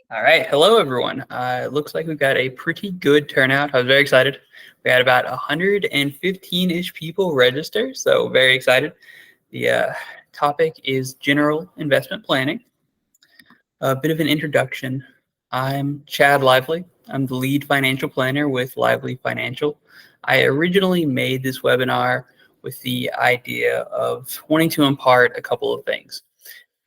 All right. Hello, everyone. It looks like we've got a pretty good turnout. I was very excited. We had about 115-ish people register, so very excited. The topic is general investment planning. A bit of an introduction. I'm Chad Lively. I'm the lead financial planner with Lively Financial. I originally made this webinar with the idea of wanting to impart a couple of things.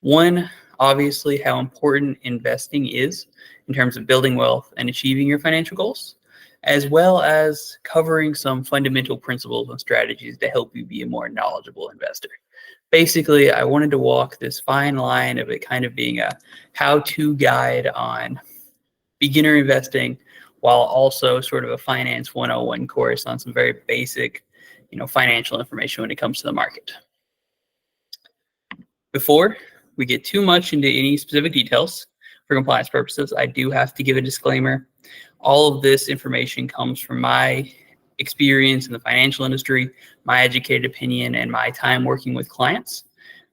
One, obviously, how important investing is in terms of building wealth and achieving your financial goals, as well as covering some fundamental principles and strategies to help you be a more knowledgeable investor. Basically, I wanted to walk this fine line of it kind of being a how-to guide on beginner investing, while also sort of a finance 101 course on some very basic, financial information when it comes to the market. Before we get too much into any specific details, for compliance purposes, I do have to give a disclaimer. All of this information comes from my experience in the financial industry, my educated opinion, and my time working with clients.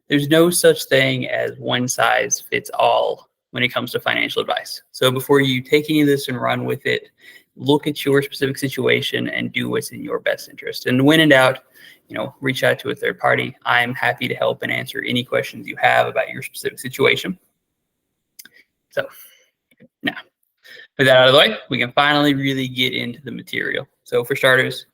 There's no such thing as one size fits all when it comes to financial advice. So before you take any of this and run with it, look at your specific situation and do what's in your best interest. And when in doubt, reach out to a third party. I'm happy to help and answer any questions you have about your specific situation. So now, with that out of the way, we can finally really get into the material. So for starters,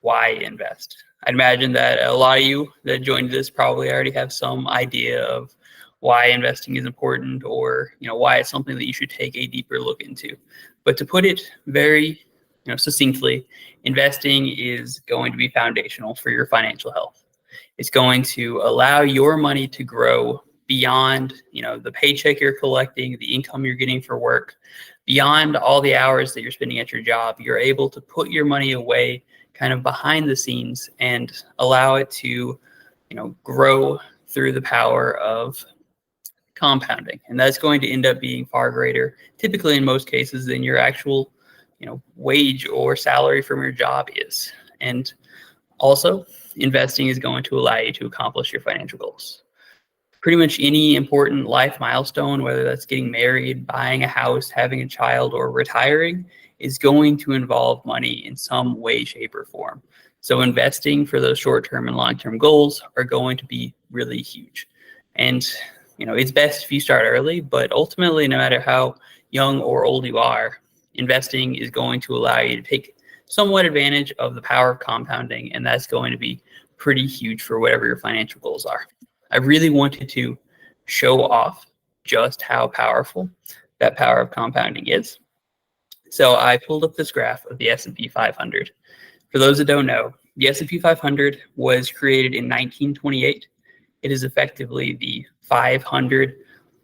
why invest? I'd imagine that a lot of you that joined this probably already have some idea of why investing is important, or why it's something that you should take a deeper look into. But to put it very succinctly, investing is going to be foundational for your financial health. It's going to allow your money to grow beyond the paycheck you're collecting, the income you're getting for work, beyond all the hours that you're spending at your job. You're able to put your money away kind of behind the scenes and allow it to grow through the power of compounding. And that's going to end up being far greater, typically in most cases, than your actual wage or salary from your job is. And also, investing is going to allow you to accomplish your financial goals. Pretty much any important life milestone, whether that's getting married, buying a house, having a child, or retiring, is going to involve money in some way, shape, or form. So investing for those short-term and long-term goals are going to be really huge. And it's best if you start early, but ultimately, no matter how young or old you are, investing is going to allow you to take somewhat advantage of the power of compounding, and that's going to be pretty huge for whatever your financial goals are. I really wanted to show off just how powerful that power of compounding is. So I pulled up this graph of the S&P 500. For those that don't know, the S&P 500 was created in 1928. It is effectively the 500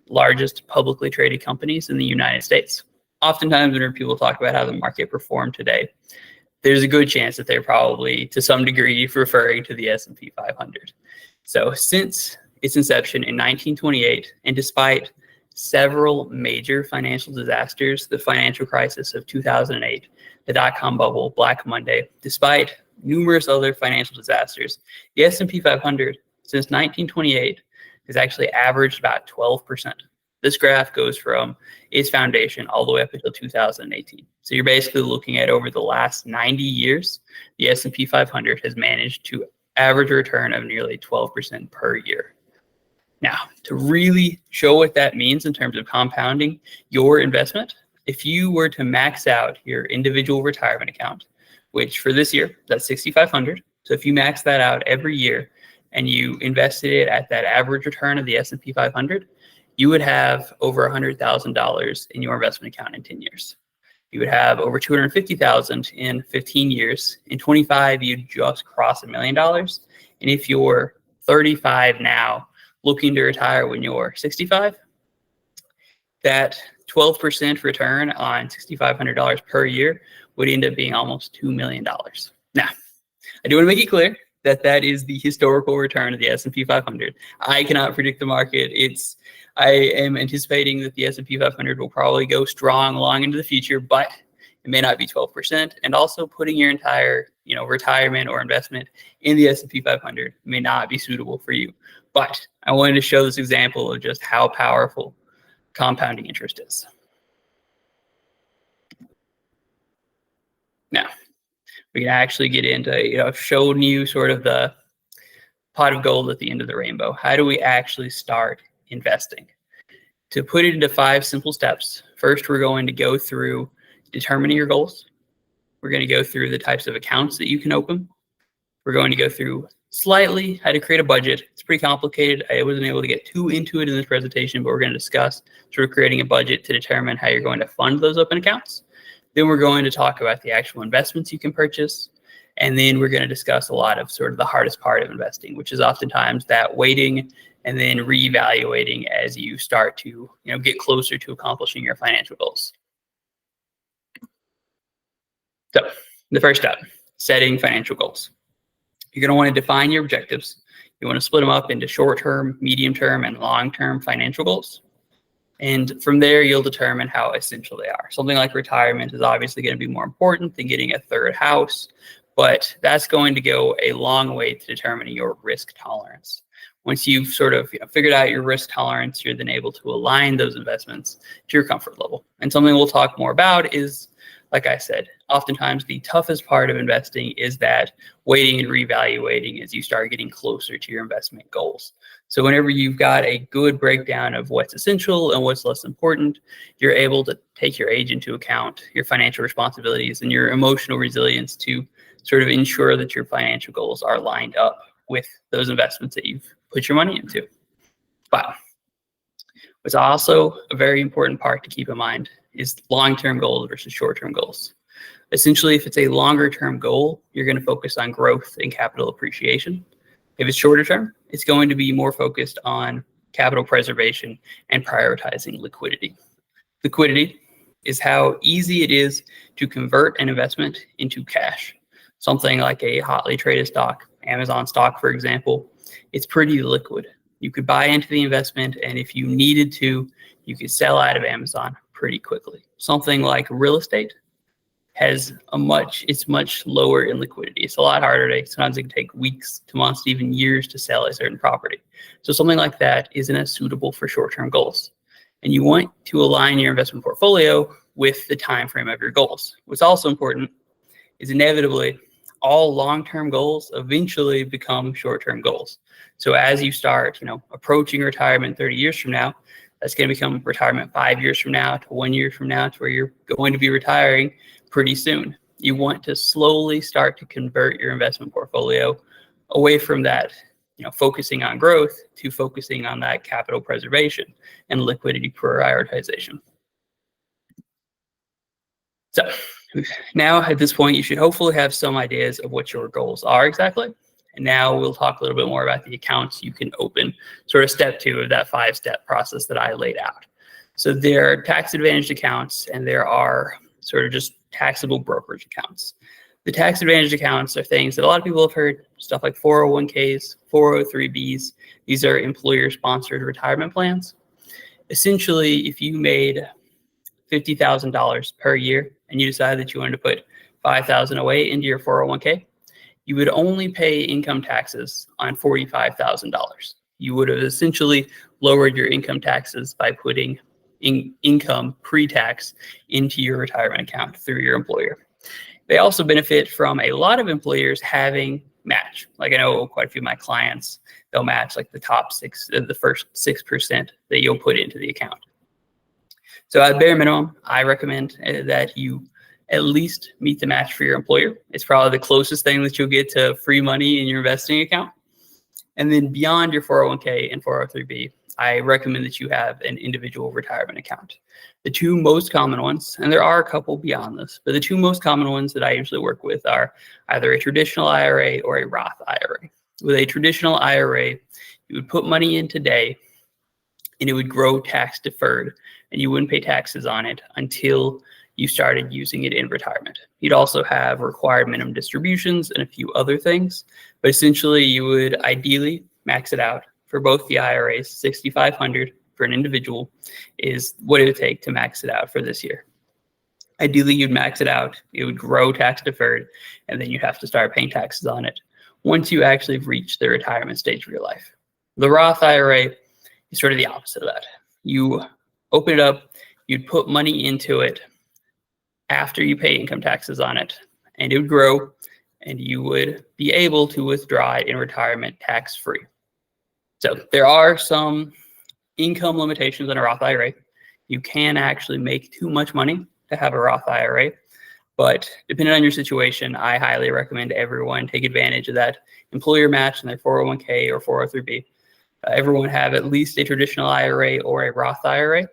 largest publicly traded companies in the United States. Oftentimes, whenever people talk about how the market performed today, there's a good chance that they're probably, to some degree, referring to the S&P 500. So since its inception in 1928, and despite several major financial disasters, the financial crisis of 2008, the dot-com bubble, Black Monday, despite numerous other financial disasters, the S&P 500 since 1928 has actually averaged about 12%. This graph goes from its foundation all the way up until 2018. So you're basically looking at over the last 90 years, the S&P 500 has managed to average a return of nearly 12% per year. Now, to really show what that means in terms of compounding your investment, if you were to max out your individual retirement account, which for this year, that's $6,500. So if you max that out every year and you invested it at that average return of the S&P 500, you would have over $100,000 in your investment account in 10 years. You would have over $250,000 in 15 years. In 25, you'd just cross $1 million. And if you're 35 now, looking to retire when you're 65, that 12% return on $6,500 per year would end up being almost $2 million. Now, I do want to make it clear that that is the historical return of the S&P 500. I cannot predict the market. I am anticipating that the S&P 500 will probably go strong long into the future, but it may not be 12%. And also putting your entire, retirement or investment in the S&P 500 may not be suitable for you. But I wanted to show this example of just how powerful compounding interest is. Now, we can actually get into, showing you sort of the pot of gold at the end of the rainbow. How do we actually start investing? To put it into 5 simple steps, first, we're going to go through determining your goals. We're going to go through the types of accounts that you can open. We're going to go through slightly how to create a budget. It's pretty complicated. I wasn't able to get too into it in this presentation, but we're going to discuss sort of creating a budget to determine how you're going to fund those open accounts. Then we're going to talk about the actual investments you can purchase. And then we're going to discuss a lot of sort of the hardest part of investing, which is oftentimes that waiting and then reevaluating as you start to get closer to accomplishing your financial goals. So the first step, setting financial goals. You're going to want to define your objectives. You want to split them up into short-term, medium-term, and long-term financial goals. And from there, you'll determine how essential they are. Something like retirement is obviously going to be more important than getting a third house, but that's going to go a long way to determining your risk tolerance. Once you've sort of figured out your risk tolerance, you're then able to align those investments to your comfort level. And something we'll talk more about is, like I said, oftentimes the toughest part of investing is that waiting and reevaluating as you start getting closer to your investment goals. So whenever you've got a good breakdown of what's essential and what's less important, you're able to take your age into account, your financial responsibilities, and your emotional resilience to sort of ensure that your financial goals are lined up with those investments that you've put your money into. But what's also a very important part to keep in mind is long-term goals versus short-term goals. Essentially, if it's a longer-term goal, you're going to focus on growth and capital appreciation. If it's shorter term, it's going to be more focused on capital preservation and prioritizing liquidity. Liquidity is how easy it is to convert an investment into cash. Something like a hotly traded stock, Amazon stock, for example, it's pretty liquid. You could buy into the investment, and if you needed to, you could sell out of Amazon pretty quickly. Something like real estate it's much lower in liquidity. It's a lot harder sometimes it can take weeks to months to even years to sell a certain property. So something like that isn't as suitable for short-term goals. And you want to align your investment portfolio with the time frame of your goals. What's also important is inevitably all long-term goals eventually become short-term goals. So as you start, approaching retirement 30 years from now, that's going to become retirement 5 years from now to 1 year from now to where you're going to be retiring pretty soon. You want to slowly start to convert your investment portfolio away from that, focusing on growth to focusing on that capital preservation and liquidity prioritization. So now at this point, you should hopefully have some ideas of what your goals are exactly. And now we'll talk a little bit more about the accounts you can open, sort of step 2 of that 5-step process that I laid out. So there are tax advantaged accounts and there are sort of just taxable brokerage accounts. The tax advantaged accounts are things that a lot of people have heard, stuff like 401ks, 403bs. These are employer sponsored retirement plans. Essentially, if you made $50,000 per year and you decided that you wanted to put $5,000 away into your 401k, you would only pay income taxes on $45,000. You would have essentially lowered your income taxes by putting income pre-tax into your retirement account through your employer. They also benefit from a lot of employers having match. Like I know quite a few of my clients, they'll match like the first 6% that you'll put into the account. So at bare minimum, I recommend that you at least meet the match for your employer. It's probably the closest thing that you'll get to free money in your investing account. And then beyond your 401k and 403b, I recommend that you have an individual retirement account. The 2 most common ones, and there are a couple beyond this, but the 2 most common ones that I usually work with are either a traditional IRA or a Roth IRA. With a traditional IRA, you would put money in today and it would grow tax deferred, and you wouldn't pay taxes on it until you started using it in retirement. You'd also have required minimum distributions and a few other things, but essentially you would ideally max it out. For both the IRAs, $6,500 for an individual is what it would take to max it out for this year. Ideally, you'd max it out, it would grow tax deferred, and then you have to start paying taxes on it once you actually reach the retirement stage of your life. The Roth IRA is sort of the opposite of that. You open it up, you'd put money into it after you pay income taxes on it. and it would grow, and you would be able to withdraw it in retirement tax-free. So there are some income limitations on a Roth IRA. You can actually make too much money to have a Roth IRA, but depending on your situation, I highly recommend everyone take advantage of that employer match in their 401k or 403b. Everyone have at least a traditional IRA or a Roth IRA.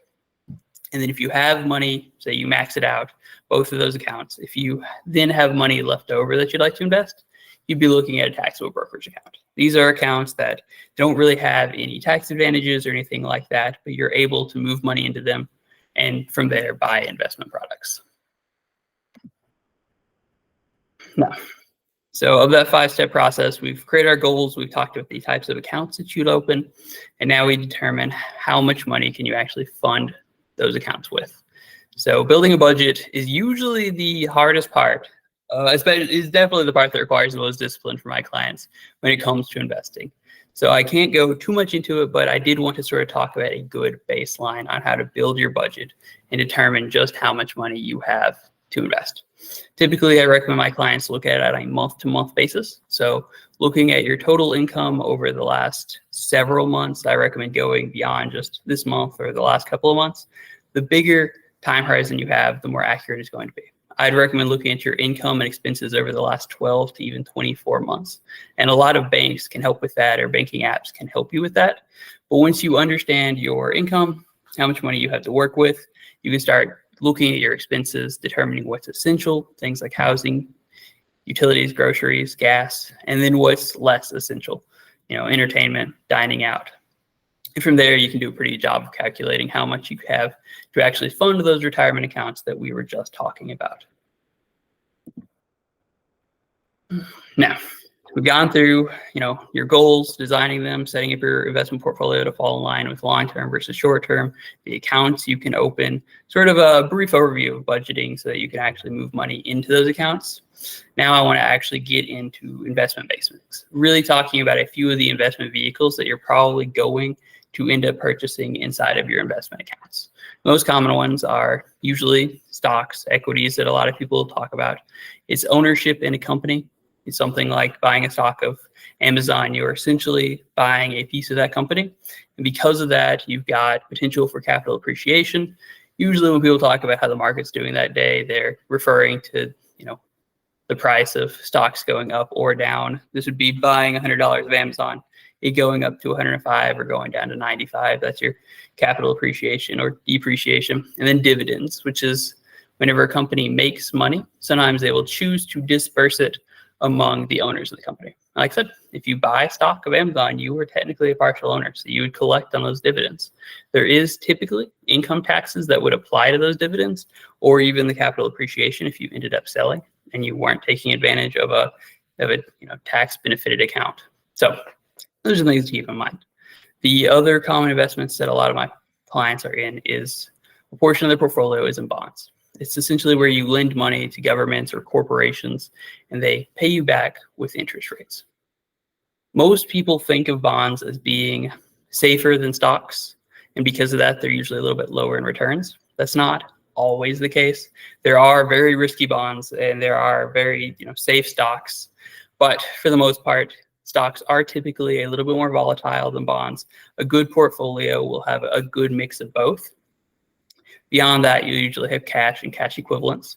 And then if you have money, say you max it out, both of those accounts, if you then have money left over that you'd like to invest, you'd be looking at a taxable brokerage account. These are accounts that don't really have any tax advantages or anything like that, but you're able to move money into them and from there buy investment products. Now, so of that 5-step process, we've created our goals, we've talked about the types of accounts that you'd open, and now we determine how much money can you actually fund those accounts with. So building a budget is usually the hardest part. Is definitely the part that requires the most discipline for my clients when it comes to investing. So I can't go too much into it, but I did want to sort of talk about a good baseline on how to build your budget and determine just how much money you have to invest. Typically, I recommend my clients look at it on a month-to-month basis. So looking at your total income over the last several months, I recommend going beyond just this month or the last couple of months. The bigger time horizon you have, the more accurate it's going to be. I'd recommend looking at your income and expenses over the last 12 to even 24 months. And a lot of banks can help with that, or banking apps can help you with that. But once you understand your income, how much money you have to work with, you can start looking at your expenses, determining what's essential, things like housing, utilities, groceries, gas, and then what's less essential, entertainment, dining out. And from there, you can do a pretty good job of calculating how much you have to actually fund those retirement accounts that we were just talking about. Now, we've gone through, your goals, designing them, setting up your investment portfolio to fall in line with long-term versus short-term, the accounts you can open, sort of a brief overview of budgeting so that you can actually move money into those accounts. Now I want to actually get into investment basics, really talking about a few of the investment vehicles that you're probably going to end up purchasing inside of your investment accounts. Most common ones are usually stocks, equities that a lot of people talk about. It's ownership in a company. It's something like buying a stock of Amazon. You're essentially buying a piece of that company. And because of that, you've got potential for capital appreciation. Usually when people talk about how the market's doing that day, they're referring to, the price of stocks going up or down. This would be buying $100 of Amazon, it going up to 105 or going down to 95. That's your capital appreciation or depreciation. And then dividends, which is whenever a company makes money, sometimes they will choose to disperse it among the owners of the company. Like I said, if you buy stock of Amazon, you are technically a partial owner, so you would collect on those dividends. There is typically income taxes that would apply to those dividends, or even the capital appreciation if you ended up selling and you weren't taking advantage of a tax benefited account. So those are things to keep in mind. The other common investments that a lot of my clients are in is a portion of their portfolio is in bonds. It's essentially where you lend money to governments or corporations and they pay you back with interest rates. Most people think of bonds as being safer than stocks, and because of that, they're usually a little bit lower in returns. That's not always the case. There are very risky bonds and there are very safe stocks, but for the most part, stocks are typically a little bit more volatile than bonds. A good portfolio will have a good mix of both. Beyond that, you usually have cash and cash equivalents,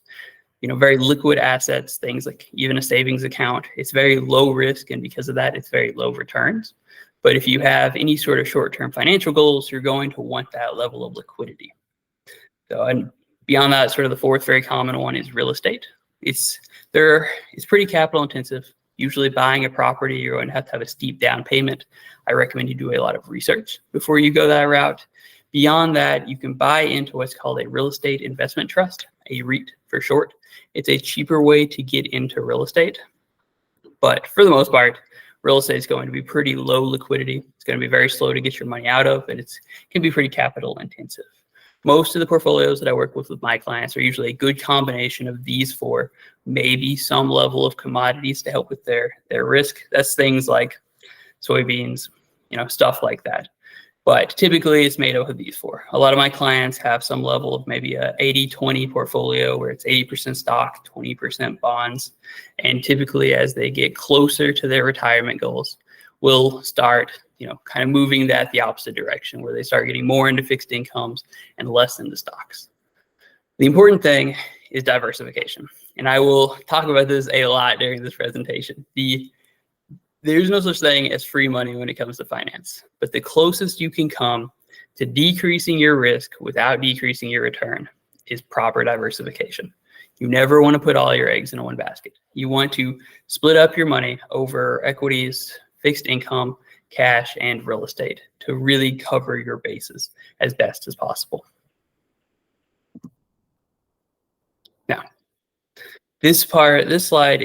very liquid assets, things like even a savings account. It's very low risk, and because of that, it's very low returns. But if you have any sort of short-term financial goals, you're going to want that level of liquidity. So, and beyond that, sort of the fourth very common one is real estate. It's pretty capital intensive. Usually buying a property, you're going to have a steep down payment. I recommend you do a lot of research before you go that route. Beyond that, you can buy into what's called a real estate investment trust, a REIT for short. It's a cheaper way to get into real estate. But for the most part, real estate is going to be pretty low liquidity. It's going to be very slow to get your money out of, and it can be pretty capital intensive. Most of the portfolios that I work with my clients are usually a good combination of these four, maybe some level of commodities to help with their risk. That's things like soybeans, stuff like that. But typically it's made up of these four. A lot of my clients have some level of maybe a 80-20 portfolio where it's 80% stock, 20% bonds. And typically as they get closer to their retirement goals, will start, kind of moving that the opposite direction, where they start getting more into fixed incomes and less into stocks. The important thing is diversification. And I will talk about this a lot during this presentation. There's no such thing as free money when it comes to finance, but the closest you can come to decreasing your risk without decreasing your return is proper diversification. You never want to put all your eggs in one basket. You want to split up your money over equities, fixed income, cash, and real estate to really cover your bases as best as possible. Now, this slide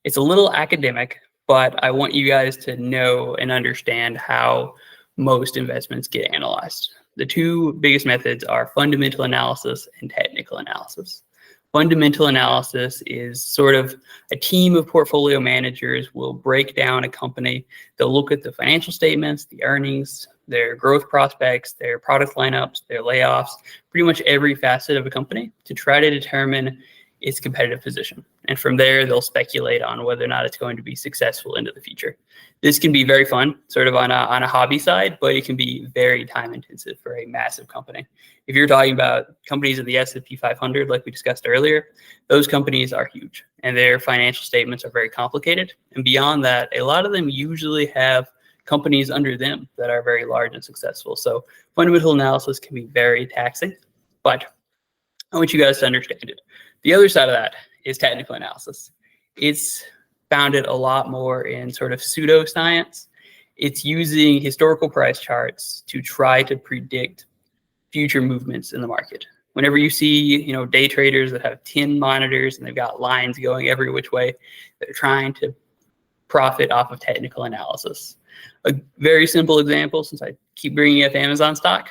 it's a little academic, but I want you guys to know and understand how most investments get analyzed. The two biggest methods are fundamental analysis and technical analysis. Fundamental analysis is sort of a team of portfolio managers will break down a company. They'll look at the financial statements, the earnings, their growth prospects, their product lineups, their layoffs, pretty much every facet of a company to try to determine its competitive position. And from there, they'll speculate on whether or not it's going to be successful into the future. This can be very fun, sort of on a hobby side, but it can be very time intensive for a massive company. If you're talking about companies in the S&P 500, like we discussed earlier, those companies are huge and their financial statements are very complicated. And beyond that, a lot of them usually have companies under them that are very large and successful. So fundamental analysis can be very taxing, but I want you guys to understand it. The other side of that is technical analysis. It's founded a lot more in sort of pseudoscience. It's using historical price charts to try to predict future movements in the market. Whenever you see, day traders that have 10 monitors and they've got lines going every which way, they're trying to profit off of technical analysis. A very simple example, since I keep bringing up Amazon stock,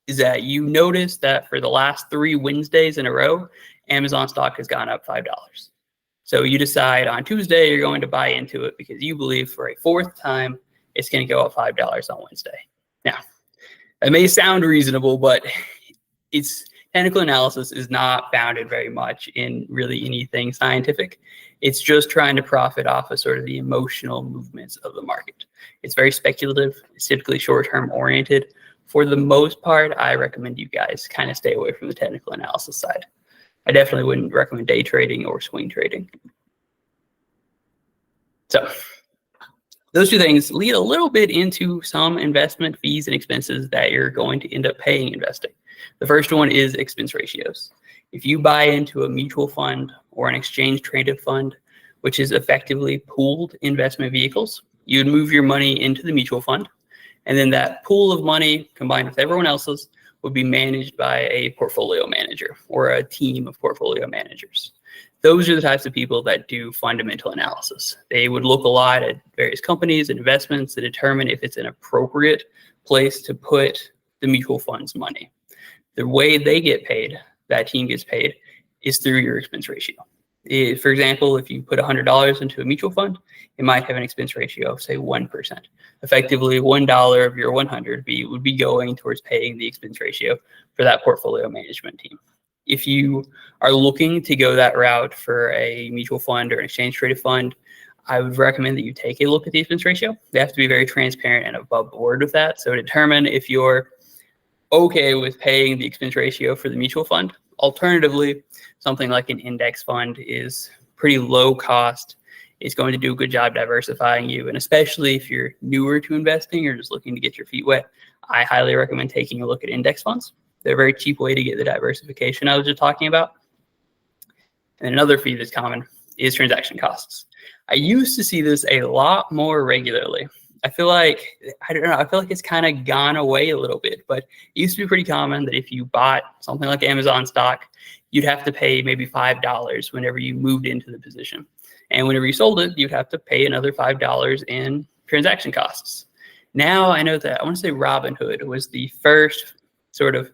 is that you notice that for the last 3 Wednesdays in a row, Amazon stock has gone up $5. So you decide on Tuesday you're going to buy into it because you believe for a fourth time it's going to go up $5 on Wednesday. Now, that may sound reasonable, but technical analysis is not founded very much in really anything scientific. It's just trying to profit off of sort of the emotional movements of the market. It's very speculative. It's typically short-term oriented. For the most part, I recommend you guys kind of stay away from the technical analysis side. I definitely wouldn't recommend day trading or swing trading. So those two things lead a little bit into some investment fees and expenses that you're going to end up paying investing. The first one is expense ratios. If you buy into a mutual fund or an exchange traded fund, which is effectively pooled investment vehicles, you'd move your money into the mutual fund. And then that pool of money combined with everyone else's would be managed by a portfolio manager or a team of portfolio managers. Those are the types of people that do fundamental analysis. They would look a lot at various companies and investments to determine if it's an appropriate place to put the mutual fund's money. The way they get paid, that team gets paid, is through your expense ratio. For example, if you put $100 into a mutual fund, it might have an expense ratio of, say, 1%. Effectively, $1 of your 100 would be going towards paying the expense ratio for that portfolio management team. If you are looking to go that route for a mutual fund or an exchange traded fund, I would recommend that you take a look at the expense ratio. They have to be very transparent and above board with that. So determine if you're okay with paying the expense ratio for the mutual fund. Alternatively, something like an index fund is pretty low cost. It's going to do a good job diversifying you. And especially if you're newer to investing or just looking to get your feet wet, I highly recommend taking a look at index funds. They're a very cheap way to get the diversification I was just talking about. And another fee that's common is transaction costs. I used to see this a lot more regularly. I feel like it's kind of gone away a little bit, but it used to be pretty common that if you bought something like Amazon stock, you'd have to pay maybe $5 whenever you moved into the position. And whenever you sold it, you'd have to pay another $5 in transaction costs. Now I know that I want to say Robinhood was the first sort of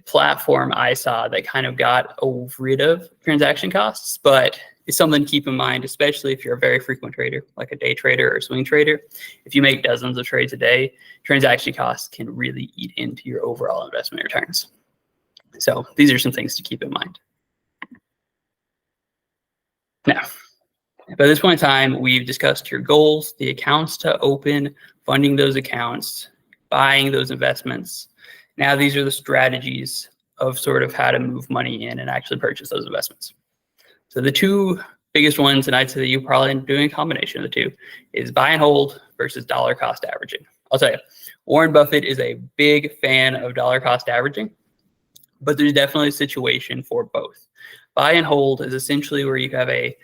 platform I saw that kind of got rid of transaction costs, but is something to keep in mind, especially if you're a very frequent trader, like a day trader or a swing trader. If you make dozens of trades a day, transaction costs can really eat into your overall investment returns. So these are some things to keep in mind. Now, by this point in time, we've discussed your goals, the accounts to open, funding those accounts, buying those investments. Now, these are the strategies of sort of how to move money in and actually purchase those investments. So the two biggest ones, and I'd say that you probably end up doing a combination of the two, is buy and hold versus dollar cost averaging. I'll tell you, Warren Buffett is a big fan of dollar cost averaging, but there's definitely a situation for both. Buy and hold is essentially where you have a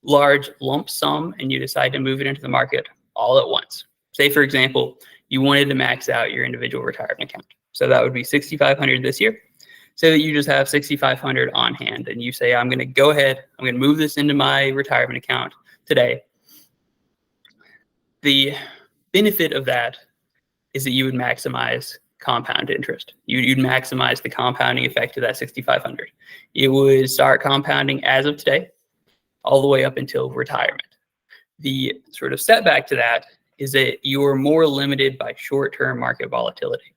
large lump sum and you decide to move it into the market all at once. Say, for example, you wanted to max out your individual retirement account. So that would be $6,500 this year. Say that you just have $6,500 on hand and you say, I'm going to go ahead, I'm going to move this into my retirement account today. The benefit of that is that you would maximize compound interest. You'd maximize the compounding effect of that $6,500. It would start compounding as of today, all the way up until retirement. The sort of setback to that is that you're more limited by short-term market volatility.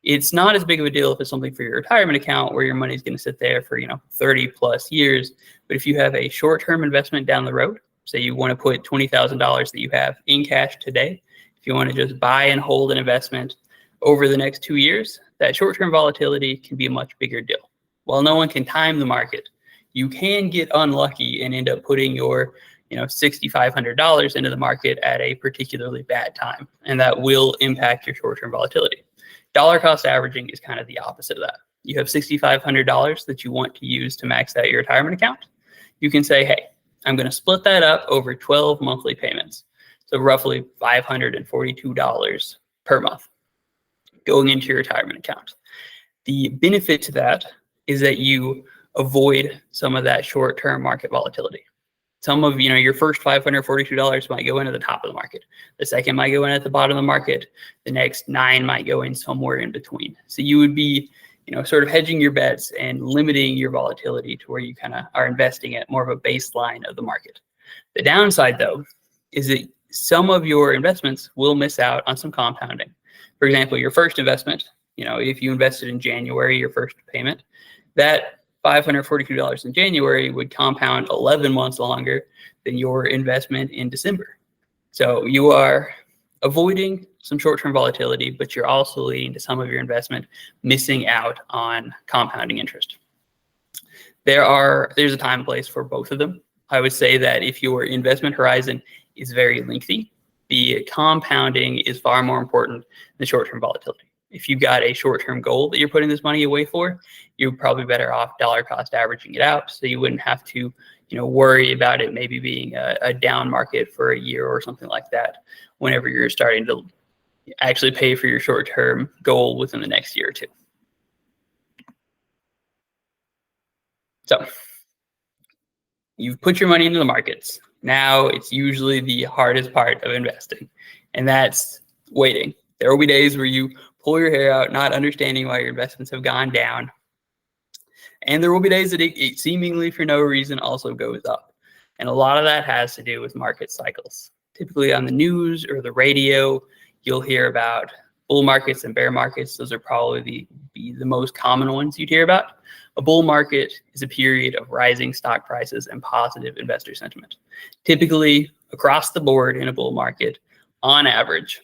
It's not as big of a deal if it's something for your retirement account where your money is going to sit there for 30 plus years. But if you have a short-term investment down the road, say you want to put $20,000 that you have in cash today, if you want to just buy and hold an investment over the next 2 years, that short-term volatility can be a much bigger deal. While no one can time the market, you can get unlucky and end up putting your $6,500 into the market at a particularly bad time, and that will impact your short-term volatility. Dollar cost averaging is kind of the opposite of that. You have $6,500 that you want to use to max out your retirement account. You can say, hey, I'm going to split that up over 12 monthly payments. So roughly $542 per month going into your retirement account. The benefit to that is that you avoid some of that short-term market volatility. Some of your first $542 might go into the top of the market. The second might go in at the bottom of the market. The next 9 might go in somewhere in between. So you would be, sort of hedging your bets and limiting your volatility to where you kind of are investing at more of a baseline of the market. The downside, though, is that some of your investments will miss out on some compounding. For example, your first investment, if you invested in January, your first payment, that $542 in January would compound 11 months longer than your investment in December. So you are avoiding some short-term volatility, but you're also leading to some of your investment missing out on compounding interest. There's a time and place for both of them. I would say that if your investment horizon is very lengthy, the compounding is far more important than short-term volatility. If you've got a short-term goal that you're putting this money away for, you're probably better off dollar cost averaging it out, so you wouldn't have to, worry about it maybe being a down market for a year or something like that whenever you're starting to actually pay for your short-term goal within the next year or two. So you've put your money into the markets. Now it's usually the hardest part of investing, and that's waiting. There will be days where you pull your hair out, not understanding why your investments have gone down. And there will be days that it seemingly for no reason also goes up. And a lot of that has to do with market cycles. Typically on the news or the radio, you'll hear about bull markets and bear markets. Those are probably the most common ones you'd hear about. A bull market is a period of rising stock prices and positive investor sentiment. Typically, across the board in a bull market, on average,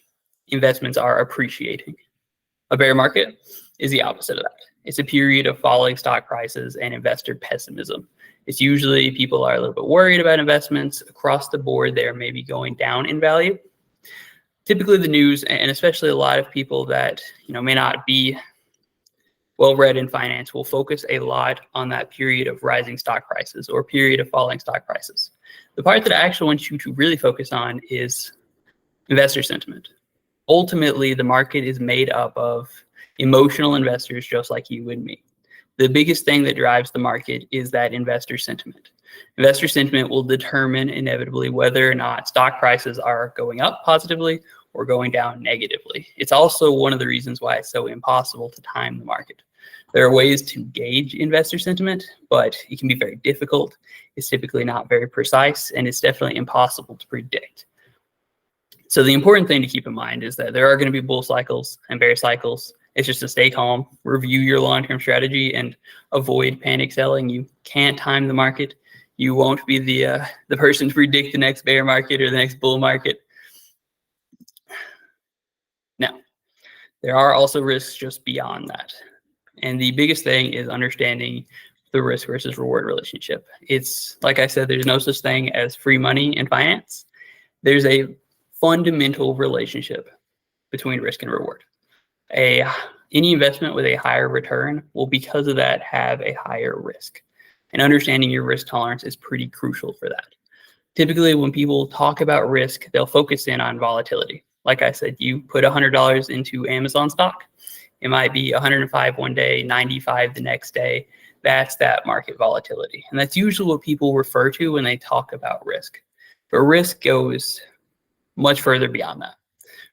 investments are appreciating. A bear market is the opposite of that. It's a period of falling stock prices and investor pessimism. It's usually people are a little bit worried about investments. Across the board, they're maybe going down in value. Typically the news, and especially a lot of people that may not be well-read in finance, will focus a lot on that period of rising stock prices or period of falling stock prices. The part that I actually want you to really focus on is investor sentiment. Ultimately, the market is made up of emotional investors just like you and me. The biggest thing that drives the market is that investor sentiment. Investor sentiment will determine inevitably whether or not stock prices are going up positively or going down negatively. It's also one of the reasons why it's so impossible to time the market. There are ways to gauge investor sentiment, but it can be very difficult. It's typically not very precise, and it's definitely impossible to predict. So the important thing to keep in mind is that there are going to be bull cycles and bear cycles. It's just to stay calm, review your long-term strategy, and avoid panic selling. You can't time the market. You won't be the person to predict the next bear market or the next bull market. Now, there are also risks just beyond that. And the biggest thing is understanding the risk versus reward relationship. It's like I said, there's no such thing as free money in finance. There's a fundamental relationship between risk and reward. Any investment with a higher return will, because of that, have a higher risk. And understanding your risk tolerance is pretty crucial for that. Typically, when people talk about risk, they'll focus in on volatility. Like I said, you put $100 into Amazon stock. It might be 105 one day, 95 the next day. That's that market volatility. And that's usually what people refer to when they talk about risk. But risk goes much further beyond that.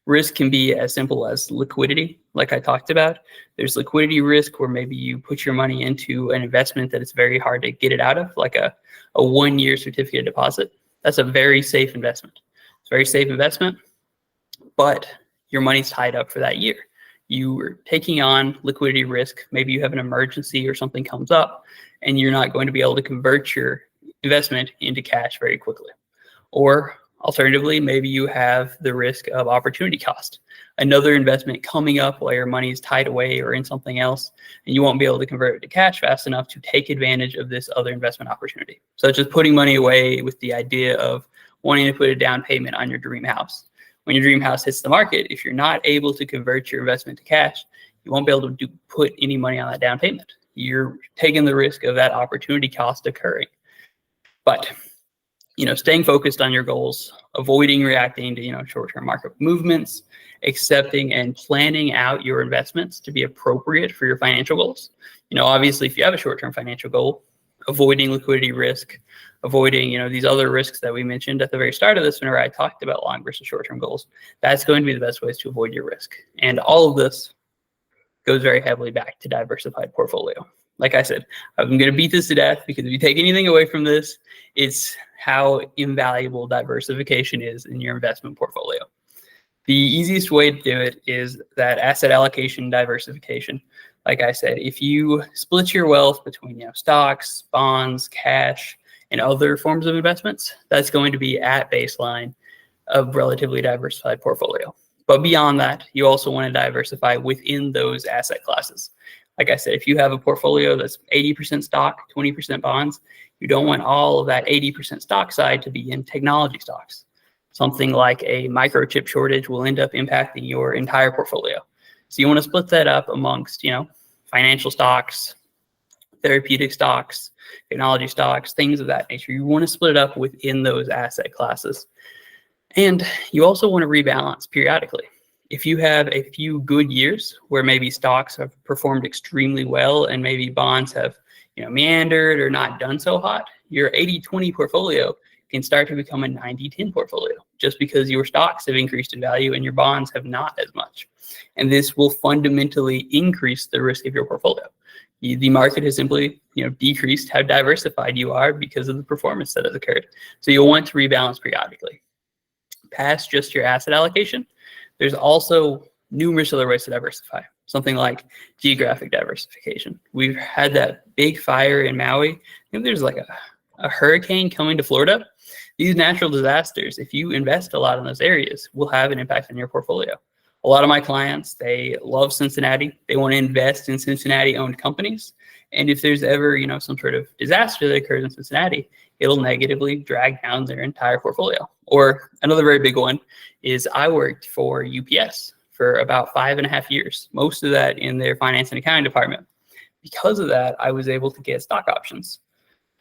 Risk can be as simple as liquidity, like I talked about. There's liquidity risk where maybe you put your money into an investment that it's very hard to get it out of, like a 1-year certificate of deposit. That's a very safe investment. It's a very safe investment, but your money's tied up for that year. You are taking on liquidity risk. Maybe you have an emergency or something comes up and you're not going to be able to convert your investment into cash very quickly. Or alternatively, maybe you have the risk of opportunity cost, another investment coming up while your money is tied away or in something else, and you won't be able to convert it to cash fast enough to take advantage of this other investment opportunity. So just putting money away with the idea of wanting to put a down payment on your dream house. When your dream house hits the market, if you're not able to convert your investment to cash, you won't be able to put any money on that down payment. You're taking the risk of that opportunity cost occurring. But staying focused on your goals, avoiding reacting to, short-term market movements, accepting and planning out your investments to be appropriate for your financial goals. Obviously, if you have a short-term financial goal, avoiding liquidity risk, avoiding, these other risks that we mentioned at the very start of this, whenever I talked about long versus short-term goals, that's going to be the best ways to avoid your risk. And all of this goes very heavily back to diversified portfolio. Like I said, I'm going to beat this to death because if you take anything away from this, it's how invaluable diversification is in your investment portfolio. The easiest way to do it is that asset allocation diversification. Like I said, if you split your wealth between stocks, bonds, cash, and other forms of investments, that's going to be at baseline of relatively diversified portfolio. But beyond that, you also want to diversify within those asset classes. Like I said, if you have a portfolio that's 80% stock, 20% bonds, you don't want all of that 80% stock side to be in technology stocks. Something like a microchip shortage will end up impacting your entire portfolio. So you want to split that up amongst, financial stocks, therapeutic stocks, technology stocks, things of that nature. You want to split it up within those asset classes. And you also want to rebalance periodically. If you have a few good years where maybe stocks have performed extremely well and maybe bonds have meandered or not done so hot, your 80-20 portfolio can start to become a 90-10 portfolio just because your stocks have increased in value and your bonds have not as much. And this will fundamentally increase the risk of your portfolio. The market has simply decreased how diversified you are because of the performance that has occurred. So you'll want to rebalance periodically. Past just your asset allocation, there's also numerous other ways to diversify, something like geographic diversification. We've had that big fire in Maui. I think there's like a hurricane coming to Florida. These natural disasters, if you invest a lot in those areas, will have an impact on your portfolio. A lot of my clients, they love Cincinnati. They want to invest in Cincinnati-owned companies. And if there's ever, some sort of disaster that occurs in Cincinnati, it'll negatively drag down their entire portfolio. Or another very big one is I worked for UPS for about 5.5 years, most of that in their finance and accounting department. Because of that, I was able to get stock options.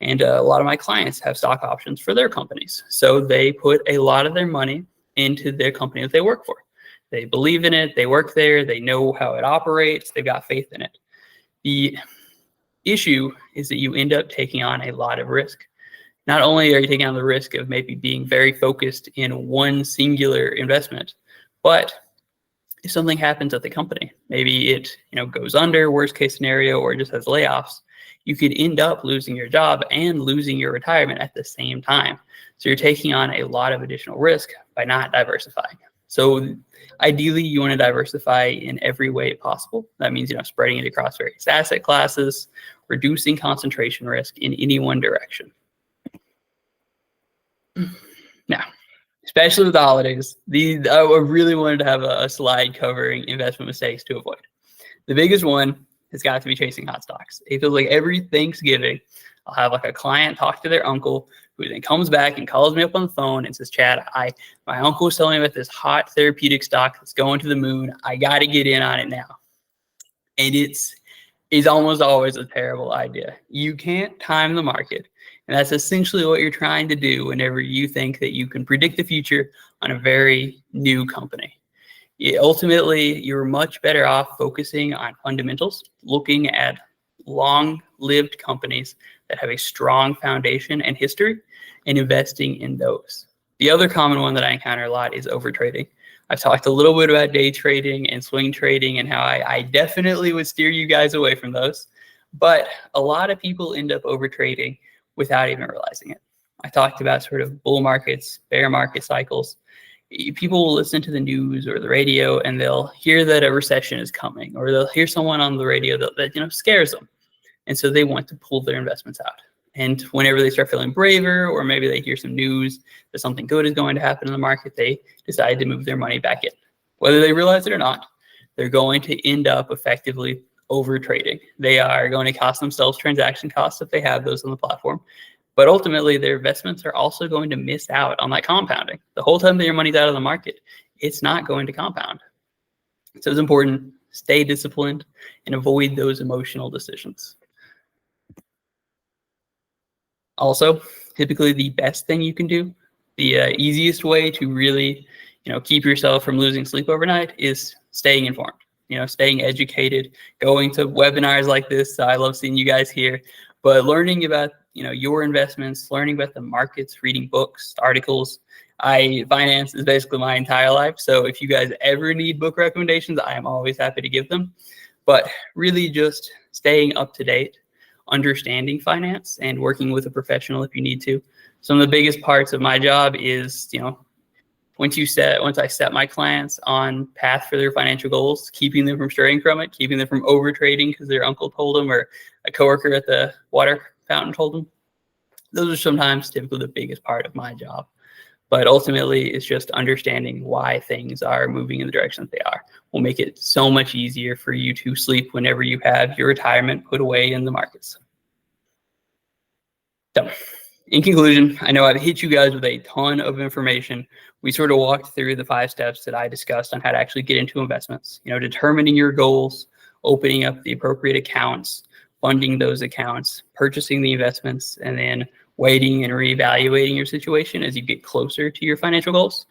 And a lot of my clients have stock options for their companies. So they put a lot of their money into their company that they work for. They believe in it, they work there, they know how it operates, they've got faith in it. The issue is that you end up taking on a lot of risk. Not only are you taking on the risk of maybe being very focused in one singular investment, but if something happens at the company, maybe it goes under, worst case scenario, or just has layoffs, you could end up losing your job and losing your retirement at the same time. So you're taking on a lot of additional risk by not diversifying. So ideally, you want to diversify in every way possible. That means spreading it across various asset classes, reducing concentration risk in any one direction. Now, especially with the holidays, I really wanted to have a slide covering investment mistakes to avoid. The biggest one has got to be chasing hot stocks. It feels like every Thanksgiving, I'll have like a client talk to their uncle, who then comes back and calls me up on the phone and says, Chad, my uncle was telling me about this hot therapeutic stock that's going to the moon. I got to get in on it now. And it's almost always a terrible idea. You can't time the market. And that's essentially what you're trying to do whenever you think that you can predict the future on a very new company. Ultimately, you're much better off focusing on fundamentals, looking at long-lived companies that have a strong foundation and history, and investing in those. The other common one that I encounter a lot is overtrading. I've talked a little bit about day trading and swing trading and how I definitely would steer you guys away from those. But a lot of people end up overtrading without even realizing it. I talked about sort of bull markets, bear market cycles. People will listen to the news or the radio and they'll hear that a recession is coming, or they'll hear someone on the radio that scares them. And so they want to pull their investments out. And whenever they start feeling braver, or maybe they hear some news that something good is going to happen in the market, they decide to move their money back in. Whether they realize it or not, they're going to end up effectively over trading. They are going to cost themselves transaction costs if they have those on the platform. But ultimately, their investments are also going to miss out on that compounding. The whole time that your money's out of the market, it's not going to compound. So it's important, stay disciplined and avoid those emotional decisions. Also, typically the best thing you can do, the easiest way to really, keep yourself from losing sleep overnight is staying informed, staying educated, going to webinars like this. I love seeing you guys here, but learning about, your investments, learning about the markets, reading books, articles. Finance is basically my entire life. So if you guys ever need book recommendations, I am always happy to give them, but really just staying up to date, understanding finance, and working with a professional if you need to. Some of the biggest parts of my job is, once I set my clients on path for their financial goals, keeping them from straying from it, keeping them from over trading because their uncle told them or a coworker at the water fountain told them. Those are sometimes typically the biggest part of my job. But ultimately, it's just understanding why things are moving in the direction that they are will make it so much easier for you to sleep whenever you have your retirement put away in the markets. So, in conclusion, I know I've hit you guys with a ton of information. We sort of walked through the 5 steps that I discussed on how to actually get into investments, determining your goals, opening up the appropriate accounts, funding those accounts, purchasing the investments, and then waiting and reevaluating your situation as you get closer to your financial goals.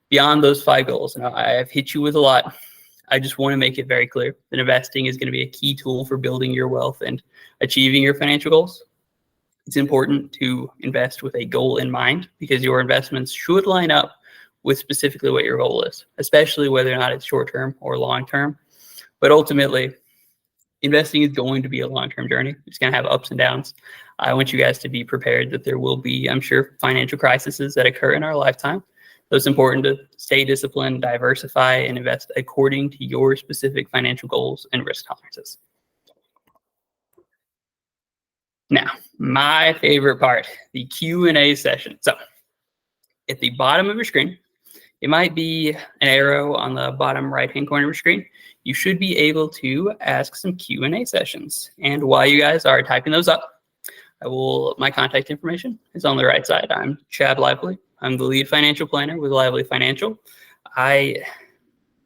Beyond those 5 goals, and I have hit you with a lot, I just want to make it very clear that investing is going to be a key tool for building your wealth and achieving your financial goals. It's important to invest with a goal in mind because your investments should line up with specifically what your goal is, especially whether or not it's short-term or long-term. But ultimately, investing is going to be a long-term journey. It's going to have ups and downs. I want you guys to be prepared that there will be, I'm sure, financial crises that occur in our lifetime. So it's important to stay disciplined, diversify, and invest according to your specific financial goals and risk tolerances. Now, my favorite part, the Q&A session. So at the bottom of your screen, it might be an arrow on the bottom right-hand corner of your screen. You should be able to ask some Q&A sessions. And while you guys are typing those up, my contact information is on the right side. I'm Chad Lively. I'm the lead financial planner with Lively Financial. I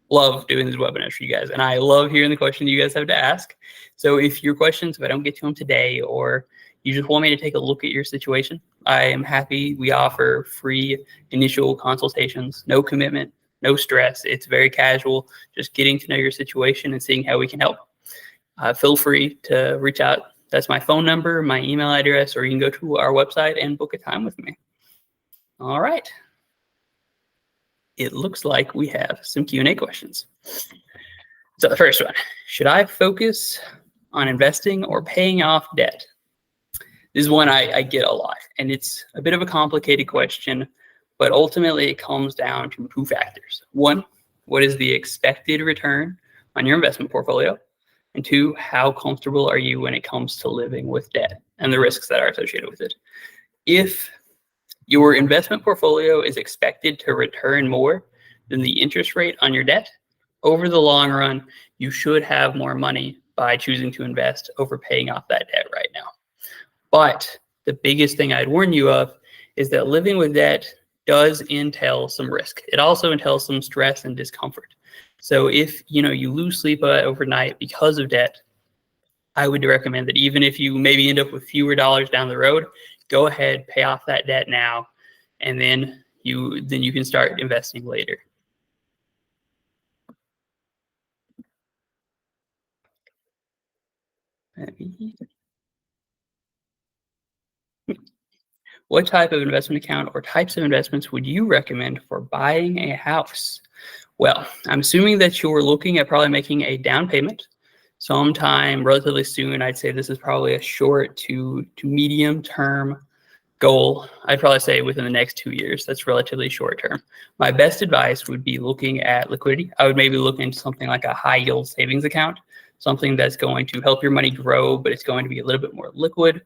love doing these webinars for you guys, and I love hearing the questions you guys have to ask. So if your questions, if I don't get to them today, or you just want me to take a look at your situation, I am happy. We offer free initial consultations, no commitment, no stress. It's very casual, just getting to know your situation and seeing how we can help. Feel free to reach out. That's my phone number, my email address, or you can go to our website and book a time with me. All right. it looks like we have some Q&A questions. So the first one, should I focus on investing or paying off debt? This is one I get a lot, and it's a bit of a complicated question, but ultimately it comes down to two factors. One, what is the expected return on your investment portfolio? And two, how comfortable are you when it comes to living with debt and the risks that are associated with it? If your investment portfolio is expected to return more than the interest rate on your debt, over the long run, you should have more money by choosing to invest over paying off that debt right now. But the biggest thing I'd warn you of is that living with debt does entail some risk. It also entails some stress and discomfort. So if you lose sleep overnight because of debt, I would recommend that even if you maybe end up with fewer dollars down the road, go ahead, pay off that debt now, and then you can start investing later. What type of investment account or types of investments would you recommend for buying a house? Well, I'm assuming that you're looking at probably making a down payment sometime relatively soon. I'd say this is probably a short to medium term goal. I'd probably say within the next 2 years. That's relatively short term. My best advice would be looking at liquidity. I would maybe look into something like a high yield savings account, something that's going to help your money grow, but it's going to be a little bit more liquid.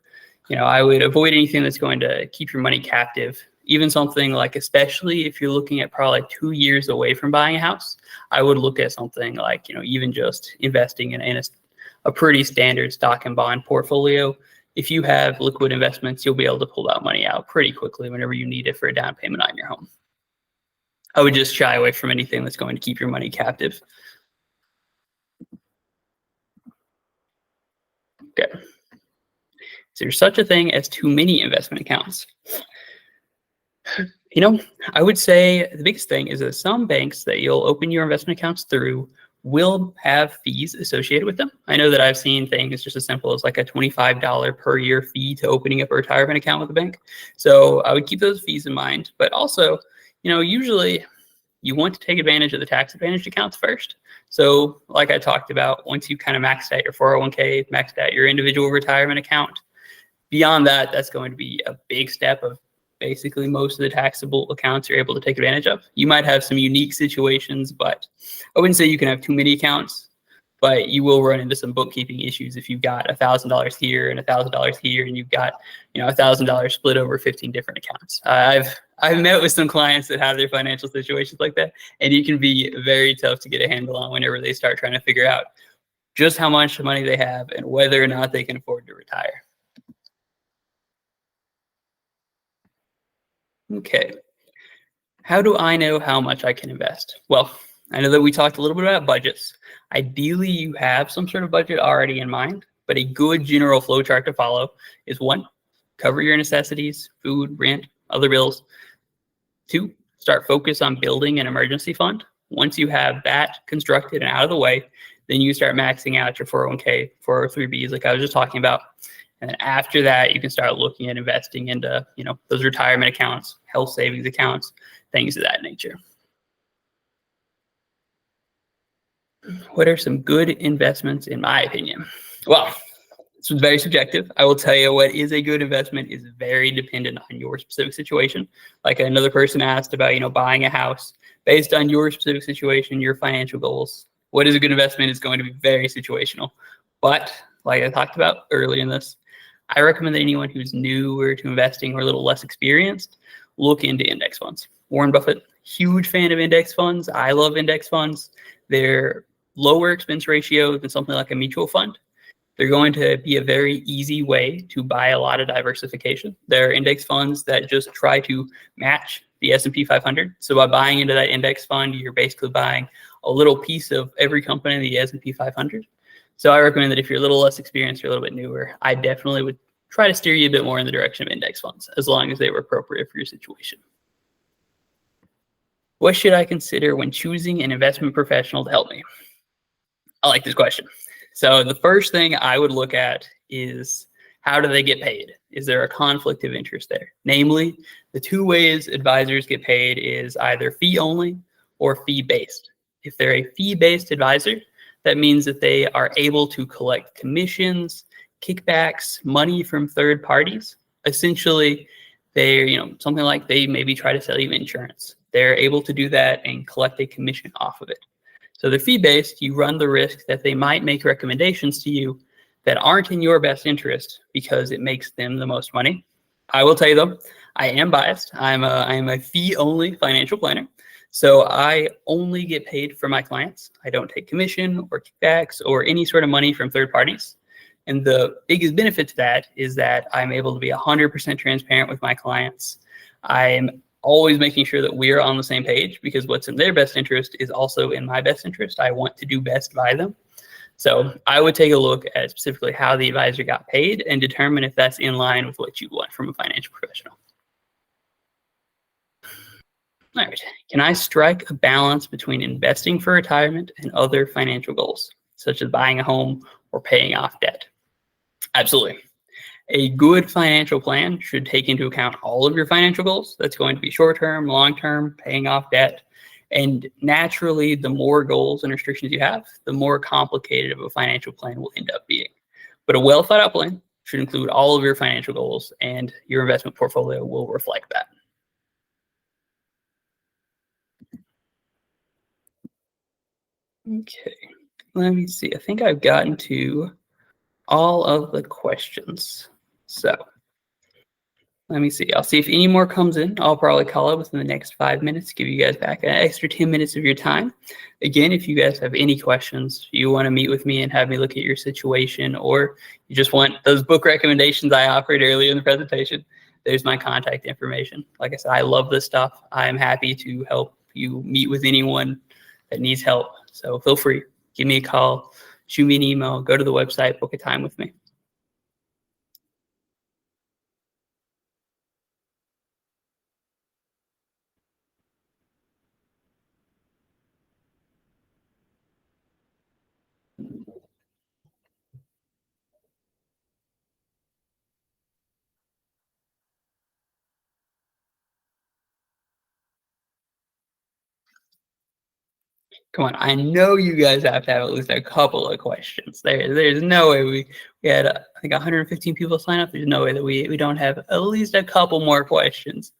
I would avoid anything that's going to keep your money captive. Even something like, especially if you're looking at probably 2 years away from buying a house, I would look at something like, even just investing in a pretty standard stock and bond portfolio. If you have liquid investments, you'll be able to pull that money out pretty quickly whenever you need it for a down payment on your home. I would just shy away from anything that's going to keep your money captive. Okay. Is there such a thing as too many investment accounts? I would say the biggest thing is that some banks that you'll open your investment accounts through will have fees associated with them. I know that I've seen things just as simple as like a $25 per year fee to opening up a retirement account with a bank. So I would keep those fees in mind. But also, usually you want to take advantage of the tax advantaged accounts first. So like I talked about, once you kind of maxed out your 401k, maxed out your individual retirement account, beyond that, that's going to be a big step of basically most of the taxable accounts you're able to take advantage of. You might have some unique situations, but I wouldn't say you can have too many accounts, but you will run into some bookkeeping issues if you've got $1,000 here and $1,000 here, and you've got $1,000 split over 15 different accounts. I've met with some clients that have their financial situations like that, and it can be very tough to get a handle on whenever they start trying to figure out just how much money they have and whether or not they can afford to retire. Okay. How do I know how much I can invest? Well, I know that we talked a little bit about budgets. Ideally, you have some sort of budget already in mind, but a good general flow chart to follow is 1, cover your necessities, food, rent, other bills. 2, start focus on building an emergency fund. Once you have that constructed and out of the way, then you start maxing out your 401k, 403bs like I was just talking about. And then after that, you can start looking at investing into, those retirement accounts, health savings accounts, things of that nature. What are some good investments in my opinion? Well, this was very subjective. I will tell you what is a good investment is very dependent on your specific situation. Like another person asked about, buying a house based on your specific situation, your financial goals. What is a good investment is going to be very situational. But like I talked about earlier in this, I recommend that anyone who's newer to investing or a little less experienced look into index funds. Warren Buffett, huge fan of index funds. I love index funds. They're lower expense ratio than something like a mutual fund. They're going to be a very easy way to buy a lot of diversification. There are index funds that just try to match the S&P 500. So by buying into that index fund, you're basically buying a little piece of every company in the S&P 500. So I recommend that if you're a little less experienced, you're a little bit newer, I definitely would try to steer you a bit more in the direction of index funds, as long as they were appropriate for your situation. What should I consider when choosing an investment professional to help me? I like this question. So the first thing I would look at is, how do they get paid? Is there a conflict of interest there? Namely, The two ways advisors get paid is either fee only or fee based. If they're a fee based advisor, that means that they are able to collect commissions, kickbacks, money from third parties. Essentially, they're, something like they maybe try to sell you insurance. They're able to do that and collect a commission off of it. So they're fee based. You run the risk that they might make recommendations to you that aren't in your best interest because it makes them the most money. I will tell you though, I am biased. I am a fee only financial planner. So I only get paid for my clients. I don't take commission or kickbacks or any sort of money from third parties. And the biggest benefit to that is that I'm able to be 100% transparent with my clients. I'm always making sure that we're on the same page because what's in their best interest is also in my best interest. I want to do best by them. So I would take a look at specifically how the advisor got paid and determine if that's in line with what you want from a financial professional. All right. Can I strike a balance between investing for retirement and other financial goals, such as buying a home or paying off debt? Absolutely. A good financial plan should take into account all of your financial goals. That's going to be short-term, long-term, paying off debt. And naturally, the more goals and restrictions you have, the more complicated of a financial plan will end up being. But a well thought out plan should include all of your financial goals, and your investment portfolio will reflect that. Okay, let me see. I think I've gotten to all of the questions. So let me see. I'll see if any more comes in. I'll probably call it within the next 5 minutes, give you guys back an extra 10 minutes of your time. Again, if you guys have any questions, you want to meet with me and have me look at your situation, or you just want those book recommendations I offered earlier in the presentation, there's my contact information. Like I said, I love this stuff. I'm happy to help you meet with anyone that needs help. So feel free, give me a call, shoot me an email, go to the website, book a time with me. Come on, I know you guys have to have at least a couple of questions. There's no way we had I think 115 people sign up. There's no way that we don't have at least a couple more questions.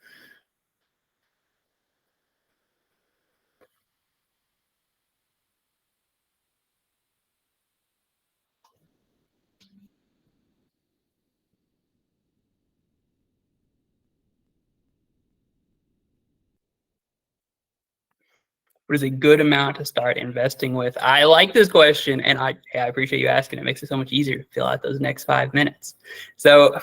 What is a good amount to start investing with? I like this question, and I appreciate you asking. It makes it so much easier to fill out those next 5 minutes. So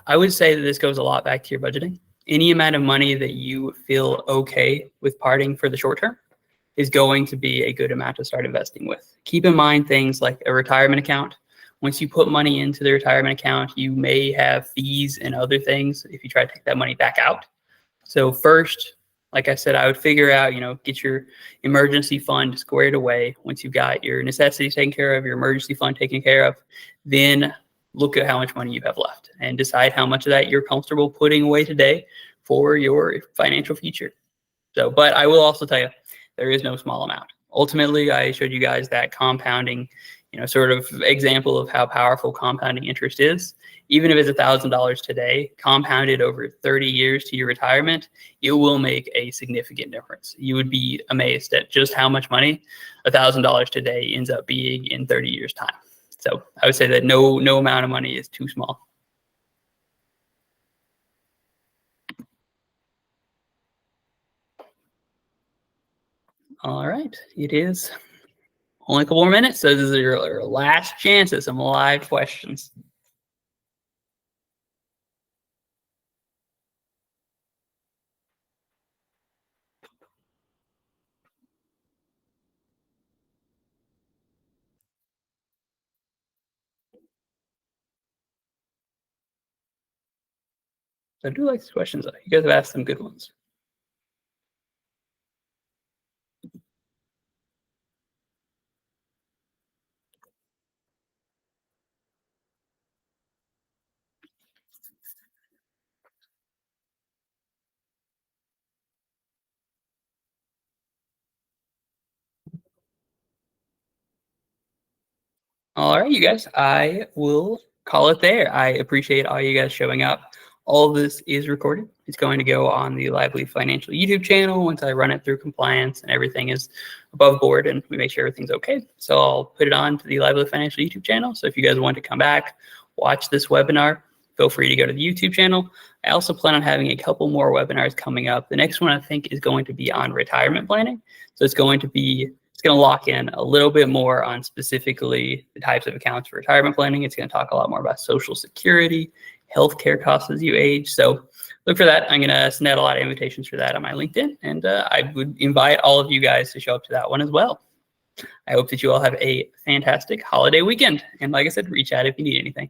I would say that this goes a lot back to your budgeting. Any amount of money that you feel okay with parting for the short term is going to be a good amount to start investing with. Keep in mind things like a retirement account. Once you put money into the retirement account, you may have fees and other things if you try to take that money back out. So first, like I said, I would figure out, get your emergency fund squared away. Once you've got your necessities taken care of, your emergency fund taken care of, then look at how much money you have left and decide how much of that you're comfortable putting away today for your financial future. So, but I will also tell you, there is no small amount. Ultimately, I showed you guys that compounding, sort of example of how powerful compounding interest is. Even if it's $1,000 today, compounded over 30 years to your retirement, it will make a significant difference. You would be amazed at just how much money $1,000 today ends up being in 30 years' time. So I would say that no amount of money is too small. All right, it is only a couple more minutes, so this is your last chance at some live questions. So I do like these questions. You guys have asked some good ones. All right, you guys, I will call it there. I appreciate all you guys showing up. All of this is recorded. It's going to go on the Lively Financial YouTube channel once I run it through compliance and everything is above board and we make sure everything's okay. So I'll put it on to the Lively Financial YouTube channel. So if you guys want to come back, watch this webinar, feel free to go to the YouTube channel. I also plan on having a couple more webinars coming up. The next one I think is going to be on retirement planning. So it's going to lock in a little bit more on specifically the types of accounts for retirement planning. It's going to talk a lot more about Social Security, healthcare costs as you age. So look for that. I'm going to send out a lot of invitations for that on my LinkedIn, and I would invite all of you guys to show up to that one as well. I hope that you all have a fantastic holiday weekend. And like I said, reach out if you need anything.